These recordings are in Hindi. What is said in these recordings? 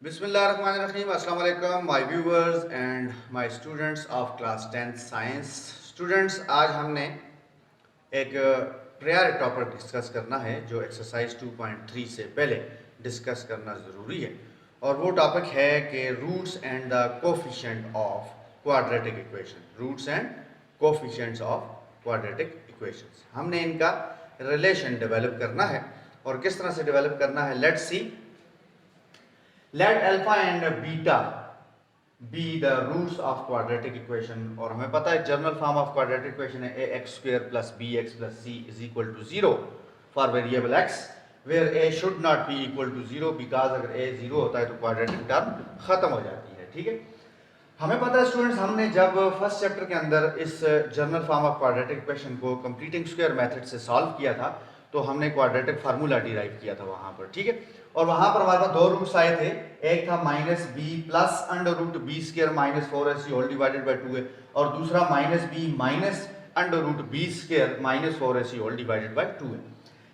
बिस्मिल्लाहिर्रहमानिर्रहीम, अस्सलाम वालेकुम my viewers and my students of class 10th science. Students, आज हमने एक प्रेयर टॉपिक डिस्कस करना है जो एक्सरसाइज 2.3 से पहले डिस्कस करना ज़रूरी है, और वो टॉपिक है कि roots and the coefficient of quadratic equation. Roots and coefficients of quadratic equations, हमने इनका रिलेशन डेवलप करना है। और किस तरह से डेवलप करना है, let's see. Let alpha and beta be the roots of quadratic equation, और हमें पता है general form of quadratic equation है ax square plus bx plus c is equal to 0 for variable x, where a should not be equal to 0 because अगर a 0 होता है तो क्वाड्रेटिक टर्म खत्म हो जाती है। ठीक है, हमें पता है स्टूडेंट्स, हमने जब फर्स्ट चैप्टर के अंदर इस general form of quadratic equation को कंप्लीटिंग स्क्वायर मेथड से सॉल्व किया था, तो हमने क्वाड्रेटिक फार्मूला डिराइव किया था वहां पर। ठीक है, और वहां पर हमारे पास दो रूट्स आए थे, एक था minus b plus under root b square minus 4ac whole divided by 2a, और दूसरा minus b minus under root b square minus 4ac whole divided by 2a।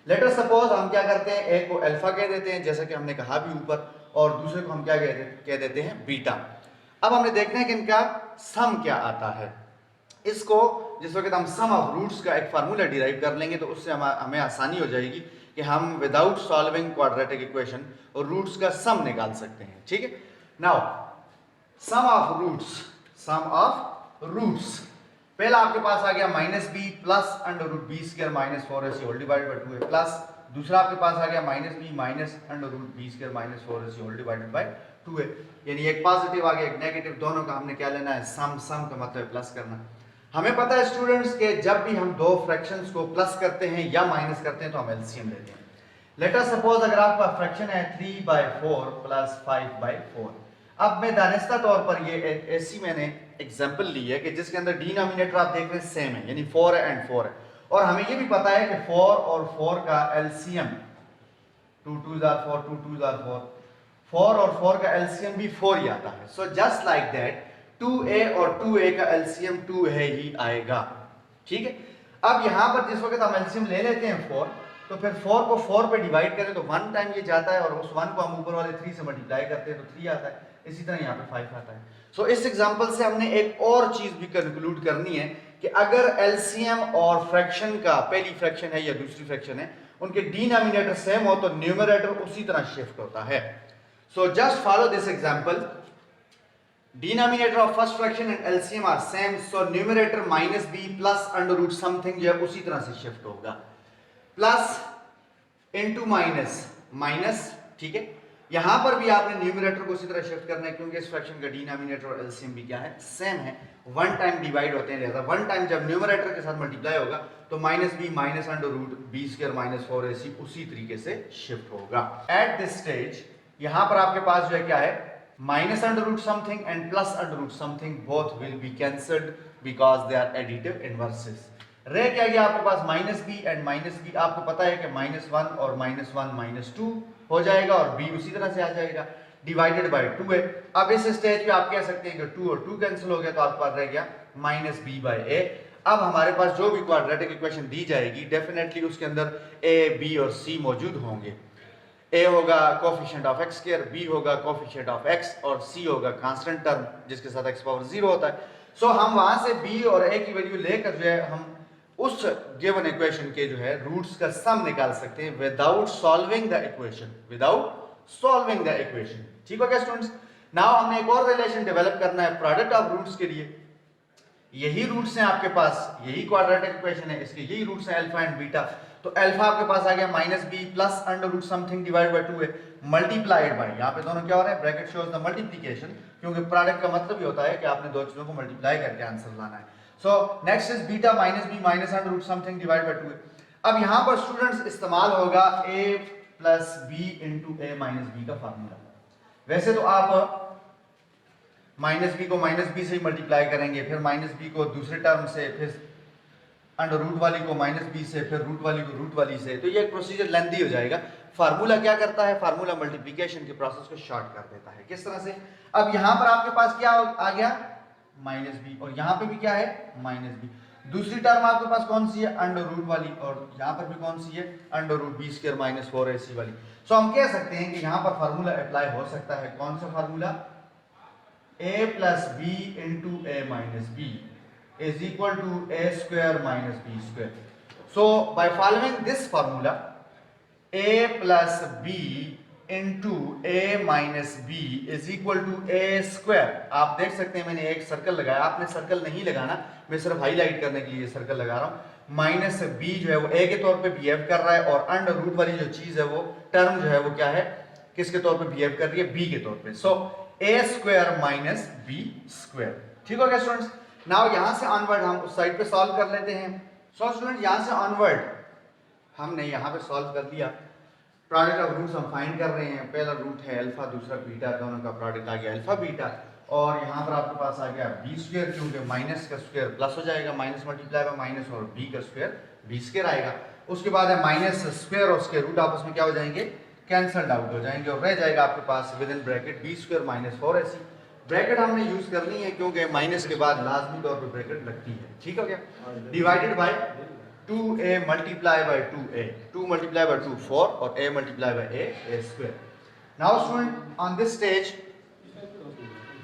Let us suppose हम क्या करते हैं, एक को अल्फा कह देते हैं जैसा कि हमने कहा भी ऊपर, और दूसरे को हम क्या कह देते हैं, बीटा। अब हमने देखना है कि इनका सम क्या आता है। इसको जिस वक्त हम सम ऑफ रूट्स का एक फार्मूला डिराइव कर लेंगे तो उससे हमें आसानी हो जाएगी कि हम विदाउट सॉल्विंग क्वाड्रेटिक इक्वेशन और रूट्स का सम निकाल सकते हैं। ठीक है, now sum of roots, sum of roots, पहला आपके पास आ गया minus b plus under root b square minus 4ac whole divided by 2a, plus दूसरा आपके पास आ गया minus b minus under root b square minus 4ac whole divided by 2a। यानी एक पॉजिटिव आ गया एक नेगेटिव, दोनों का हमने क्या लेना है, सम। सम का मतलब प्लस करना। हमें पता है स्टूडेंट्स के जब भी हम दो फ्रैक्शंस को प्लस करते हैं या माइनस करते हैं तो हम एलसीएम लेते हैं। लेट अस सपोज अगर आपका फ्रैक्शन है 3/4 प्लस 5/4। अब मैं दानिस्ता तौर पर ये ऐसी मैंने एग्जांपल ली है कि जिसके अंदर डिनोमिनेटर आप देख रहे हैं सेम है, यानी 4 है एंड 4 है, और हमें ये भी पता है कि 4 और 4 का एलसीएम 2 2 आर 4, 2 2 आर 4, 4 और 4 का एलसीएम भी 4 ही आता है। So just like that 2a और 2a का एलसीएम 2 है ही आएगा। ठीक है, अब यहां पर जिस वक्त हम एलसीएम ले लेते हैं 4, तो फिर 4 को 4 पे डिवाइड करें तो 1 टाइम ये जाता है, और उस 1 को हम ऊपर वाले 3 से मल्टीप्लाई करते हैं तो 3 आता है। इसी तरह यहाँ पे 5 आता है। सो इस एग्जांपल से हमने एक और चीज भी कंक्लूड करनी है कि अगर एलसीएम और फ्रैक्शन का, पहली फ्रैक्शन है या दूसरी फ्रैक्शन है, उनके डिनोमिनेटर सेम हो तो न्यूमरेटर उसी तरह शिफ्ट होता है। So just follow this example. Denominator of first fraction and LCM are same, so numerator minus b plus under root something जो है उसी तरह से शिफ्ट होगा, प्लस इनटू माइनस माइनस। ठीक है, यहां पर भी आपने न्यूमरेटर को उसी तरह शिफ्ट करना है क्योंकि इस फ्रैक्शन का डिनोमिनेटर और एलसीएम भी क्या है, सेम है, 1 टाइम डिवाइड होते हैं, लिहाजा 1 टाइम जब न्यूमरेटर के साथ मल्टीप्लाई होगा तो minus b minus under root b square minus 4ac उसी तरीके से शिफ्ट होगा। एट दिस स्टेज यहां पर आपके पास जो है क्या है, minus under root something and plus under root something both will be cancelled because they are additive inverses। रह क्या गया आपके पास minus B and minus B, आपको पता है कि -1 और -1 -2 हो जाएगा और b उसी तरह से आ जाएगा, डिवाइडेड बाय 2 है। अब इस स्टेज पे आप कह सकते हैं कि 2 और 2 कैंसिल हो गया तो आपके पास रह गया -b/a। अब हमारे पास जो भी क्वाड्रेटिक इक्वेशन दी जाएगी डेफिनेटली उसके अंदर a, b और c मौजूद होंगे। a होगा coefficient of x square, b होगा कोफिशिएंट ऑफ x, और c होगा कांस्टेंट टर्म जिसके साथ x पावर 0 होता है। सो हम वहां से b और a की वैल्यू लेकर जो है हम उस गिवन इक्वेशन के जो है रूट्स का सम निकाल सकते हैं without solving the equation, without solving the equation. ठीक हो गया स्टूडेंट्स। नाउ हमने एक और रिलेशन डेवलप करना है प्रोडक्ट ऑफ रूट्स के लिए। यही रूट्स हैं आपके पास, यही क्वाड्रेटिक इक्वेशन है, इसके यही रूट्स हैं अल्फा एंड बीटा। तो अल्फा आपके पास आ गया minus b plus under root something divide by 2 है, मल्टीप्लाइड बाय, यहाँ पे दोनों क्या हो रहे हैं, ब्रैकेट शोज द मल्टीप्लिकेशन, क्योंकि प्रोडक्ट का मतलब ही होता है कि आपने दो चीजों को मल्टीप्लाई करके आंसर लाना है। So next is beta minus b minus under root something divide by 2 है। अब यहाँ पर स्टूडेंट्स इस्तेमाल होगा a plus b into a minus b का फार्मूला। वैसे तो आप माइनस बी को माइनस बी से ही मल्टीप्लाई करेंगे, फिर माइनस बी को दूसरे टर्म से, फिर अंडर रूट वाली को माइनस बी से, फिर रूट वाली को रूट वाली से, तो ये एक प्रोसीजर लेंथी हो जाएगा। फार्मूला क्या करता है, फार्मूला मल्टीप्लिकेशन के प्रोसेस को शॉर्ट कर देता है। किस तरह से, अब यहां पर आपके पास क्या आ गया, माइनस बी, और यहां पे भी क्या है, माइनस बी। दूसरी टर्म आपके पास कौन सी है, अंडर रूट वाली, और यहाँ पर भी कौन सी है, under root b square minus 4ac वाली। सो हम कह सकते हैं कि यहाँ पर फार्मूला अप्लाई हो सकता है, कौन सा formula, a plus b into a minus b is equal to a square minus b square. So by following this formula a plus b into a minus b is equal to a square. आप देख सकते हैं मैंने एक सर्कल लगाया, आपने सर्कल नहीं लगाना, मैं सिर्फ हाईलाइट करने के लिए सर्कल लगा रहा हूं। माइनस बी जो है वो ए के तौर पे बिहेव कर रहा है, और अंडर रूट वाली जो चीज है वो टर्म जो है वो क्या है, किसके तौर पे बिहेव कर रही है, बी के तौर पे। सो ए स्क्वायर माइनस बी स्क्वायर। ठीक हो गया स्टूडेंट्स। नाउ यहां से ऑनवर्ड हम उस साइड पे सॉल्व कर लेते हैं। सो स्टूडेंट यहां से ऑनवर्ड हमने यहां पे सॉल्व कर लिया। प्रोडक्ट ऑफ रूट्स हम फाइंड कर रहे हैं, पहला रूट है अल्फा, दूसरा बीटा, दोनों का प्रोडक्ट आ गया अल्फा बीटा, और यहाँ पर आपके पास आ गया बी स्क्वायर, क्योंकि माइनस का स्क्वायर प्लस हो जाएगा, माइनस मल्टीप्लाई बाय माइनस, और बी का स्क्वायर बी स्क्वायर आएगा। उसके बाद है माइनस स्क्वायर और स्क्वायर रूट आपस में क्या हो जाएंगे, कैंसल्ड आउट हो जाएंगे, और रह जाएगा आपके पास with in bracket B square minus 4ac। Bracket हमने यूज करनी है क्योंकि माइनस के बाद लाजमी तौर पर ब्रैकेट लगती है। ठीक हो गया। Divided by 2a multiply by 2a, 2 multiply by 2 4, और a multiply by a square. Now student on this stage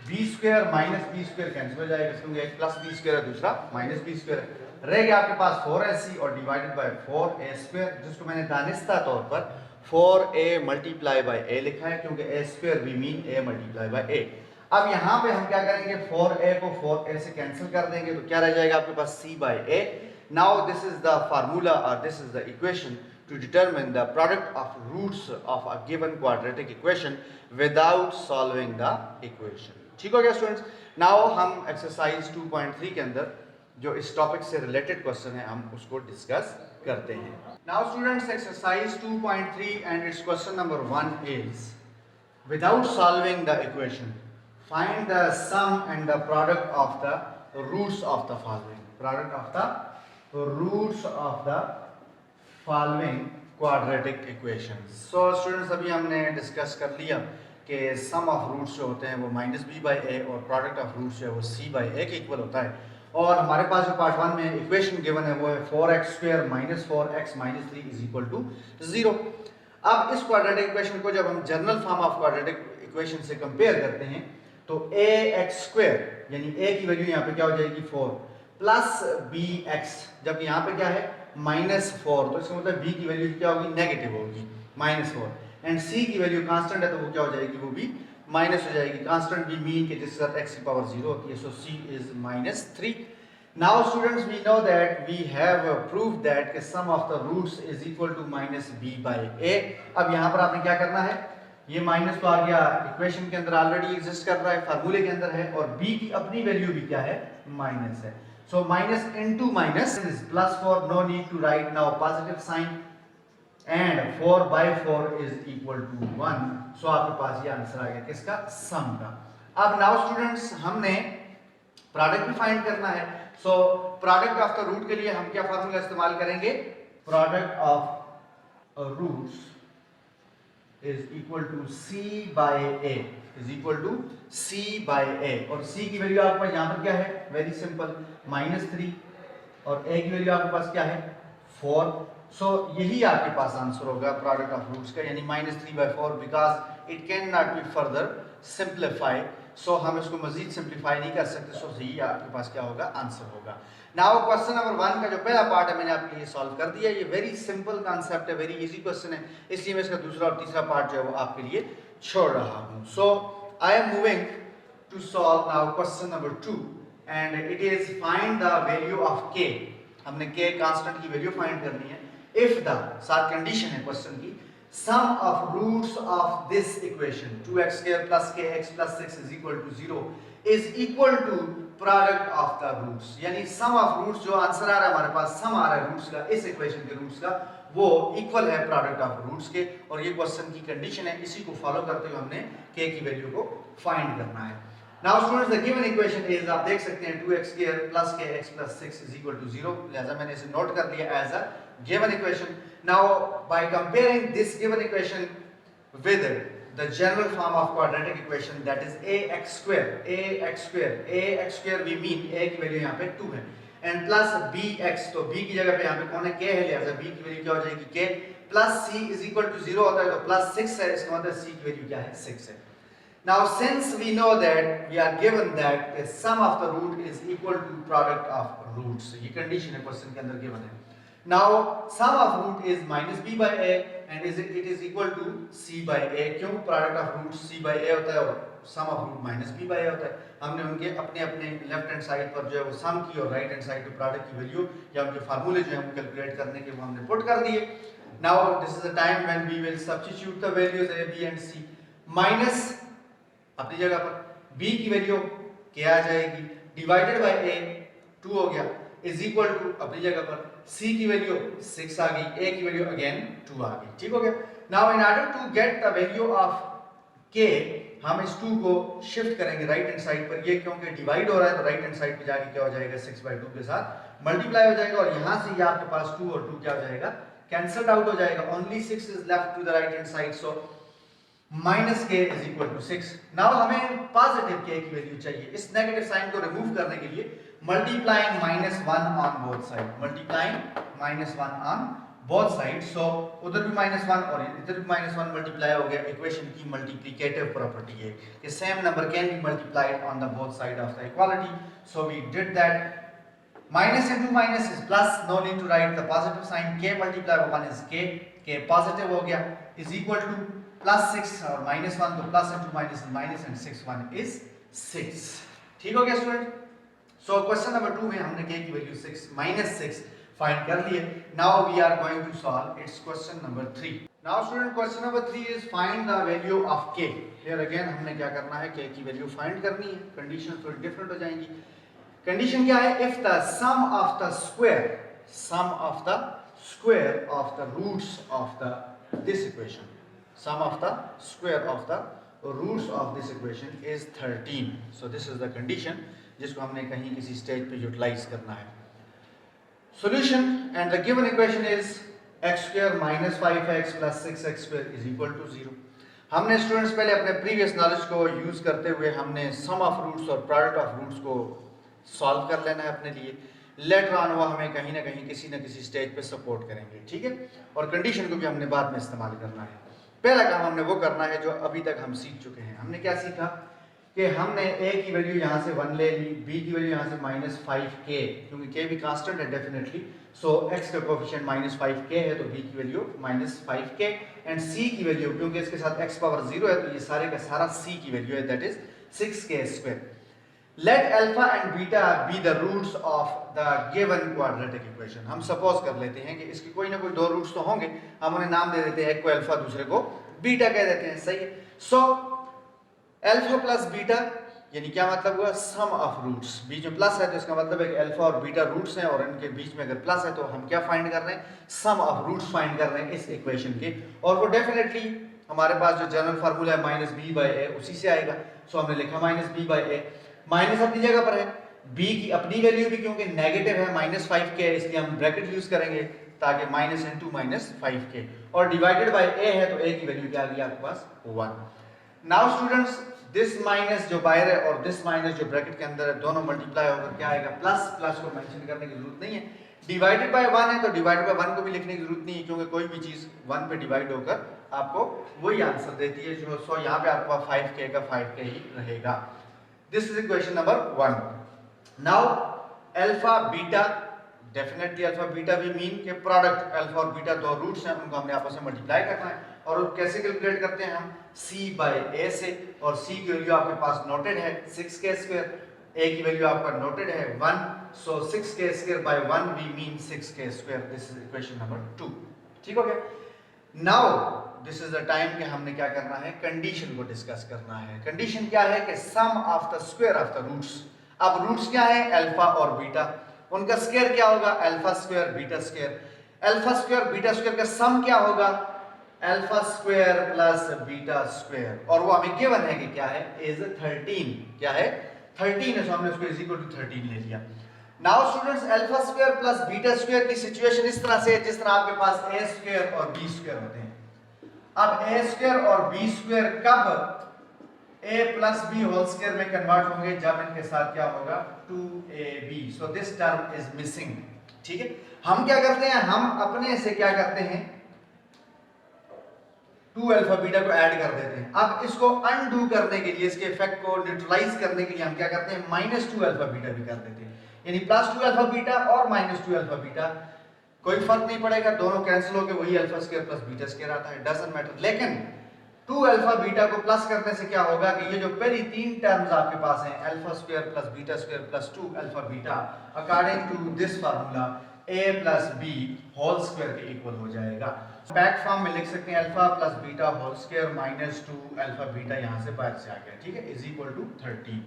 b square minus b square cancel हो जाएगा, क्योंकि एक प्लस b square है, दूसरा माइनस b square है। रह गया आपके पास 4ac और डिवाइडेड बाय 4a square, जिसको मैंने दानिस्ता तौर पर 4a multiply by a लिखा है, क्योंकि a square we mean a multiply by a। अब यहाँ पे हम क्या करेंगे, 4a को 4a से कैंसिल कर देंगे, तो क्या रह जाएगा आपके पास c by a। Now this is the formula, or this is the equation to determine the product of roots of a given quadratic equation without solving the equation. ठीक हो गया स्टूडेंट्स। नाउ हम एक्सरसाइज 2.3 के अंदर जो इस टॉपिक से रिलेटेड क्वेश्चन है हम उसको डिस्कस करते हैं। Now students exercise 2.3 and its question number 1 is, without solving the equation find the sum and the product of the roots of the following, product of the roots of the following quadratic equations। So students अभी हमने डिस्कस कर लिया कि सम ऑफ रूट्स जो होते हैं वो माइनस बी बाई ए, और प्रोडक्ट ऑफ रूट्स जो है वो सी बाई ए के इक्वल होता है। और हमारे पास जो पार्ट 1 में इक्वेशन गिवन है वो है 4x square minus 4x minus 3 is equal to 0। अब इस क्वाड्रेटिक इक्वेशन को जब हम general form of quadratic equation से कंपेयर करते हैं तो ax स्क्वायर यानी a की वैल्यू यहाँ पे क्या हो जाएगी 4 प्लस bx, जब यहाँ पे क्या है -4, तो इसका मतलब b की वैल्यू क्या होगी, नेगेटिव होगी -4, एंड c की वैल्यू कांस्टेंट है तो वो क्या हो जाएगी, वो भी माइनस हो जाएगी। कांस्टेंट भी मीन के जिसके साथ x की पावर 0 होती है, so c is -3। Now students we know that we have proved that sum of the roots is equal to -b/a। अब यहाँ पर आपने क्या करना है, ये माइनस तो आ गया इक्वेशन के अंदर ऑलरेडी एग्जिस्ट कर रहा है, फार्मूले के अंदर है, और b की अपनी वैल्यू भी क्या है, माइनस है। So minus into minus is plus 4, no need to write now positive sign, and 4 by 4 is equal to 1। So आपके पास ये आंसर आ गया किसका, सम का। अब now students हमने प्रोडक्ट भी फाइंड करना है। So product of the root के लिए हम क्या फार्मूला इस्तेमाल करेंगे, product of roots is equal to c by a, is equal to c by a, और c की वैल्यू आपके पास यहाँ पर क्या है, वेरी सिंपल -3, और a की वैल्यू आपके पास क्या है 4। सो यही आपके पास आंसर होगा प्रोडक्ट ऑफ रूट्स का, यानी -3/4, because it can not be further simplify. So हम इसको मजीद सिंप्लीफाई नहीं कर सकते, सो यही आपके पास क्या होगा, आंसर होगा। नाउ क्वेश्चन नंबर 1 का जो पहला पार्ट है मैंने आपके लिए सॉल्व कर दिया। ये वेरी सिंपल कॉन्सेप्ट है, वेरी इजी क्वेश्चन है, इसलिए मैं इसका दूसरा और तीसरा पार्ट जो है वो आपके लिए छोड़ रहा हूँ। So I am moving to solve now question number 2, and it is find the value of k। हमने k कांस्टेंट की वैल्यू फाइंड करनी है। इफ द, साथ कंडीशन है क्वेश्चन की, sum of roots of this equation 2x square plus kx plus 6 is equal to 0 is equal to product of the roots, यानी sum of roots जो आंसर आ रहा है हमारे पास, sum आ रहा है रूट्स का, इस इक्वेशन के रूट्स का, वो इक्वल है प्रोडक्ट ऑफ रूट्स के, और ये क्वेश्चन की कंडीशन है, इसी को फॉलो करते हुए हमने k की वैल्यू को फाइंड करना है। Now students the given equation is, आप देख सकते हैं 2x square plus kx plus 6 is equal to 0, लिहाजा मैंने इसे नोट कर लिया as a given equation। Now by comparing this given equation with the general form of quadratic equation, that is ax square we mean a की वैल्यू यहाँ पे 2 है, एंड प्लस बी एक्स, तो बी की जगह पे यहाँ पे कौन है, के है, लिहाजा बी की वैल्यू क्या हो जाएगी, k, plus c is equal to 0 होता है तो प्लस 6 है, इसका मतलब सी की वैल्यू क्या है, 6 है। Now since we know that we are given that the sum of the root is equal to product of roots, ये condition है क्वेश्चन के अंदर given है। Now sum of root is minus b by a and it is equal to c by a, क्यों, product of root c by a होता है और sum of root minus b by a होता है। हमने उनके अपने अपने लेफ्ट हैंड साइड पर जो है वो सम की और राइट हैंड साइड पे प्रोडक्ट की वैल्यू या उनके फार्मूले जो है वो कैलकुलेट करने के वो हमने पुट कर दिए। Now this is the time when we will substitute the values a b and c, minus अपनी जगह पर b की वैल्यू क्या आ जाएगी, डिवाइडेड बाय a 2 हो गया, इज इक्वल टू अपनी जगह पर c की वैल्यू 6 आ गई, a की वैल्यू अगेन 2 आ गई, ठीक हो गया। Now in order to get the value of k, हम इस 2 को शिफ्ट करेंगे राइट हैंड साइड पर, ये क्योंकि डिवाइड हो रहा है तो राइट हैंड साइड पे जाके क्या हो जाएगा, 6/2 के साथ मल्टीप्लाई हो जाएगा और यहां से ये आपके पास 2 और 2 क्या हो जाएगा, कैंसिल्ड आउट हो जाएगा, only 6 is left to the right hand side, so minus k is equal to 6। Now हमें पॉजिटिव के की वैल्यू चाहिए, इस नेगेटिव साइन को रिमूव करने के लिए multiplying -1 on both side, multiplying -1 on both side, so उधर भी -1 और इधर भी -1 मल्टीप्लाई हो गया। इक्वेशन की मल्टीप्लिकेटिव प्रॉपर्टी है कि same number can be multiplied on the both side of the equality, so we did that. Minus into minus is plus, no need to write the positive sign, k multiply by 1 is k positive हो गया, is equal to plus 6 और -1 तो plus into minus is minus and 6 1 is 6, ठीक हो गया स्टूडेंट। सो क्वेश्चन नंबर 2 में हमने k की वैल्यू 6 -6 फाइंड कर लिए। Now we are going to solve its question number 3। Now student question number 3 is find the value of k। Here again हमने क्या करना है, k की वैल्यू फाइंड करनी है, कंडीशन थोड़ी डिफरेंट हो जाएंगी। कंडीशन क्या है, if the sum of the square of the roots of the this equation, sum of the square of the roots of this equation is 13, so this is the condition जिसको हमने कहीं किसी स्टेज पे यूटिलाइज करना है। solution and the given equation is x square minus 5x plus 6x square is equal to 0। हमने स्टूडेंट्स पहले अपने प्रीवियस नॉलेज को यूज करते हुए हमने सम ऑफ रूट्स और प्रोडक्ट ऑफ रूट्स को सॉल्व कर लेना है अपने लिए, लेटर ऑन वो हमें कहीं ना कहीं किसी न किसी स्टेज पे सपोर्ट करेंगे, ठीक है, और कंडीशन को भी हमने बाद में इस्तेमाल करना है। पहला काम हमने वो करना है जो अभी तक हम सीख चुके हैं। हमने क्या सीखा कि हमने a की वैल्यू यहाँ से 1 ले ली, b की वैल्यू यहाँ से -5k, क्योंकि k भी कांस्टेंट है डेफिनेटली, सो x का कोएफिशिएंट -5k है तो b की वैल्यू -5k एंड c की वैल्यू क्योंकि इसके साथ x पावर 0 है तो ये सारे का सारा c की वैल्यू है, that is 6k square. Let alpha and beta be the roots of the given quadratic equation। हम सपोज कर लेते हैं कि इसके कोई ना कोई दो रूट्स तो होंगे, हम उन्हें नाम दे देते हैं, एक को अल्फा दूसरे को बीटा कह देते हैं, सही है। सो अल्फा प्लस बीटा यानी क्या मतलब हुआ, सम ऑफ रूट्स, बीच में प्लस है तो इसका मतलब है कि अल्फा और बीटा रूट्स हैं और इनके बीच में अगर प्लस है तो हम क्या फाइंड कर रहे हैं, सम ऑफ रूट्स फाइंड कर रहे हैं इस इक्वेशन के, और वो डेफिनेटली हमारे पास जो जनरल फार्मूला है -b/a उसी से आएगा। सो हमने लिखा -b/a, माइनस अपनी जगह पर है, b की अपनी वैल्यू भी क्योंकि नेगेटिव है -5k इसलिए हम ब्रैकेट यूज करेंगे ताकि माइनस इनटू -5k, और डिवाइडेड बाय a है तो a की वैल्यू क्या आ गई आपके पास 1। नाउ स्टूडेंट्स दिस माइनस जो बाहर है और दिस माइनस जो ब्रैकेट के अंदर है दोनों मल्टीप्लाई होकर क्या आएगा प्लस, प्लस को मेंशन करने की जरूरत नहीं है, डिवाइडेड बाय 1 है तो डिवाइडेड बाय 1 को भी लिखने की जरूरत नहीं है क्योंकि कोई भी चीज 1 पे डिवाइड होकर आपको वही आंसर देती है जो, सो यहाँ पे आपका 5k का 5k ही रहेगा। This is equation number 1. Now alpha beta, definitely alpha beta we mean के प्रोडक्ट अल्फा और बीटा दो रूट्स हैं उनको हमने आपस में मल्टीप्लाई करना है, और कैसे कैलकुलेट करते हैं हम c/a से, और c की वैल्यू आपके पास नोटेड है 6k स्क्वायर, a की वैल्यू आपका नोटेड है 1, सो 6k square by 1 we mean 6k square, this is equation number 2, ठीक हो गया। Now this is the time कि हमने क्या करना है, कंडीशन को डिस्कस करना है। कंडीशन क्या है कि sum of the square of the roots, अब रूट्स क्या है अल्फा और बीटा, उनका स्क्वायर क्या होगा alpha square beta square, alpha square beta square का सम क्या होगा alpha square plus beta square, और वो हमें गिवन है कि क्या है इज 13, क्या है 13 है, सो हमने उसको इज इक्वल टू 13 ले लिया। Now students alpha square plus beta square की सिचुएशन इस तरह से है जिस तरह आपके पास a स्क्वायर और b स्क्वायर होते हैं। अब a स्क्वायर और b स्क्वायर कब a plus b whole square में कन्वर्ट होंगे जब इनके साथ क्या होगा 2ab, so this term is missing. ठीक है, हम क्या करते हैं, हम अपने से क्या करते हैं 2 अल्फा बीटा को ऐड कर देते हैं। अब इसको अनडू करने के लिए, इसके इफेक्ट को न्यूट्रलाइज करने के लिए हम क्या करते हैं -2 अल्फा बीटा भी कर देते हैं, यानी +2 अल्फा बीटा और -2 अल्फा बीटा, कोई फर्क नहीं पड़ेगा, दोनों कैंसिल होकर वही alpha square plus beta square आता है, डजंट मैटर। लेकिन 2 अल्फा बीटा को प्लस करने से क्या होगा कि ये जो पहली तीन टर्म्स आपके पास हैं alpha square plus beta square plus 2 alpha beta, according to this formula a plus b whole square के इक्वल हो जाएगा। बैक फॉर्म में लिख सकते हैं alpha plus beta whole square -2 alpha beta, यहां से बाहर से आ गया, ठीक है, is equal to 13।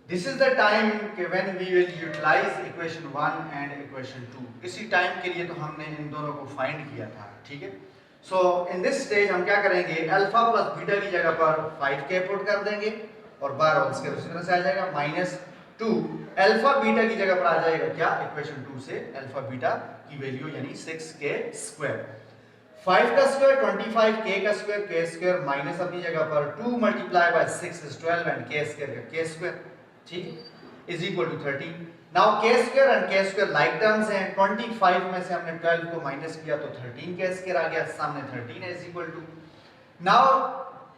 This is the time when we will utilise equation 1 and equation 2। इसी टाइम के लिए तो हमने इन दोनों को फाइंड किया था, ठीक है। सो इन दिस स्टेज हम क्या करेंगे, अल्फा प्लस बीटा की जगह पर 5k पुट कर देंगे और बार होल स्क्वायर उसी तरह से आ जाएगा -2 अल्फा बीटा की जगह पर आ जाएगा क्या, इक्वेशन 2 से अल्फा बीटा की वैल्यू यानी 6k स्क्वायर। 5 का स्क्वायर 25, k का स्क्वायर k स्क्वायर माइनस अपनी जगह पर 2 multiply by 6 is 12 and k square का k स्क्वायर, ठीक है, is equal to 13। Now k square and k square like terms हैं, 25 में से हमने 12 को माइनस किया तो 13 k स्क्वायर आ गया, सामने 13 है, इज इक्वल टू। नाउ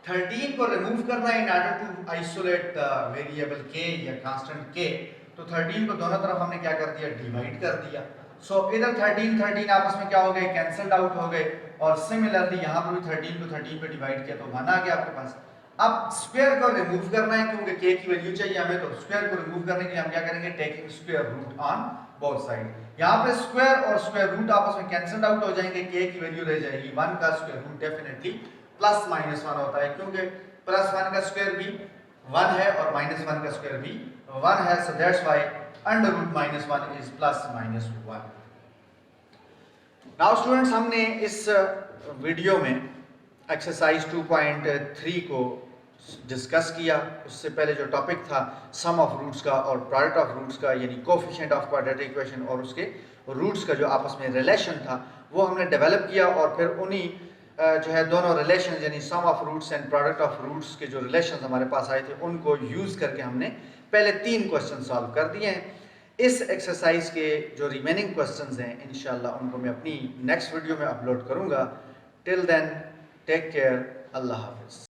13 को रिमूव करना है in order to isolate the variable k या कांस्टेंट k, तो 13 को दोनों तरफ हमने क्या कर दिया, डिवाइड कर दिया। सो इधर 13 आपस में क्या हो गए, कैंसल्ड आउट हो गए, और सिमिलरली यहां पर भी 13 को 13 पे डिवाइड किया तो 1 आ गया आपके पास। अब स्क्वायर को रिमूव करना है क्योंकि k की वैल्यू चाहिए हमें, तो स्क्वायर को रिमूव करने के लिए हम क्या करेंगे, taking square root on both side. यहां पे स्क्वायर और स्क्वायर रूट आपस में कैंसल्ड आउट हो जाएंगे, k की वैल्यू रह जाएगी 1 का स्क्वायर रूट डेफिनेटली +-1 होता है, क्योंकि +1 का स्क्वायर भी 1 है और -1 का स्क्वायर भी 1 है, so that's why under root -1 is +-1। Now students, हमने इस वीडियो में एक्सरसाइज 2.3 को डिस्कस किया। उससे पहले जो टॉपिक था सम ऑफ रूट्स का और प्रोडक्ट ऑफ रूट्स का, यानी कोफिशिएंट ऑफ क्वाड्रेटिक इक्वेशन और उसके रूट्स का जो आपस में रिलेशन था वो हमने डेवलप किया, और फिर उन्हीं जो है दोनों रिलेशन यानी sum of roots and product of roots के जो रिलेशन हमारे पास आए थे उनको यूज़ करके हमने पहले 3 क्वेश्चन सॉल्व कर दिए हैं। इस एक्सरसाइज के जो रिमेनिंग क्वेश्चंस हैं इंशाल्लाह उनको मैं अपनी नेक्स्ट वीडियो में अपलोड करूंगा। टिल देन टेक केयर, अल्लाह हाफिज़।